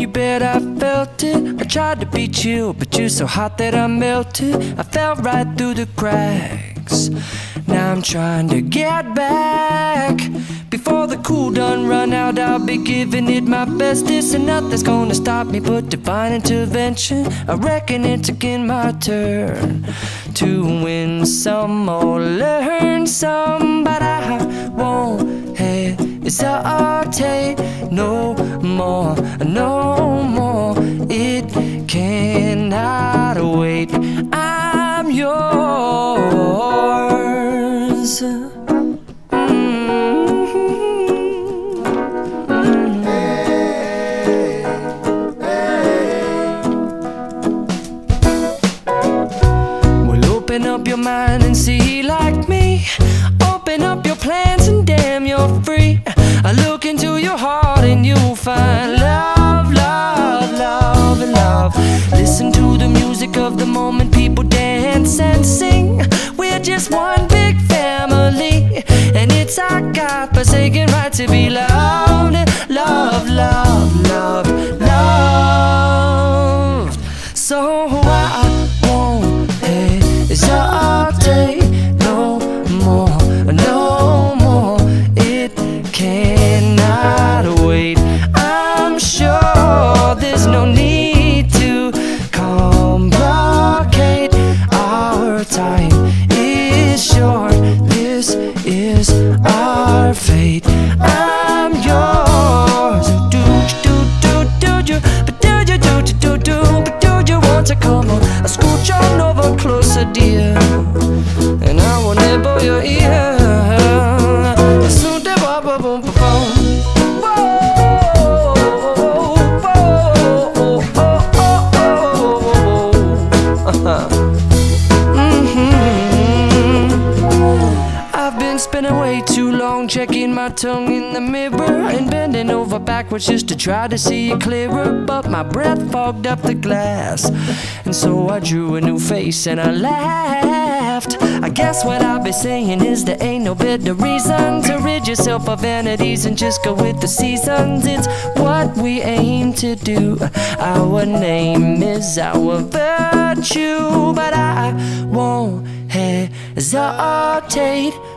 you bet I felt it. I tried to be chill, but you're so hot that I melted. I fell right through the cracks. Now I'm trying to get back. Before the cool done run out, I'll be giving it my bestest, and nothing's gonna stop me but divine intervention. I reckon it's again my turn to win some or learn some, but I won't hesitate no more, no more. It cannot wait. I'm yours. Open up your mind and see like me. Open up your plans and damn, you're free. I look into your heart and you'll find love, love, love, and love. Listen to the music of the moment, people dance and sing. We're just one big family, and it's our God-forsaken right to be loved. Love, love, love, loved. So I won't hesitate no more, no more. It cannot wait. I'm sure there's no need to complicate. Our time is short. This is our fate. I'm yours. Do you, but do you, but do you want to come on? I scooch on over closer, dear, and I will nibble your ear. So I've been spending way too long checking my tongue in the mirror and bending over backwards just to try to see it clearer, but my breath fogged up the glass, and so I drew a new face and I laughed. I guess what I'll be saying is there ain't no better reason to rid yourself of vanities and just go with the seasons. It's what we aim to do. Our name is our virtue, but I won't hesitate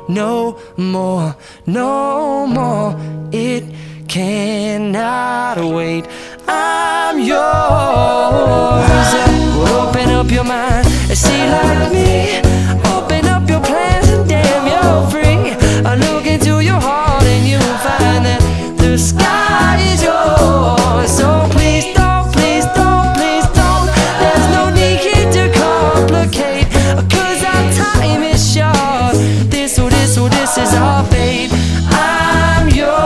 no more, no more. It cannot wait. I'm yours. Open up your mind and see like me. Open up your plans and damn, you're free. I look into your heart and you'll find that the sky is yours. So please don't, please don't, please don't. There's no need to complicate, 'cause our time is short. This is our fate. I'm yours.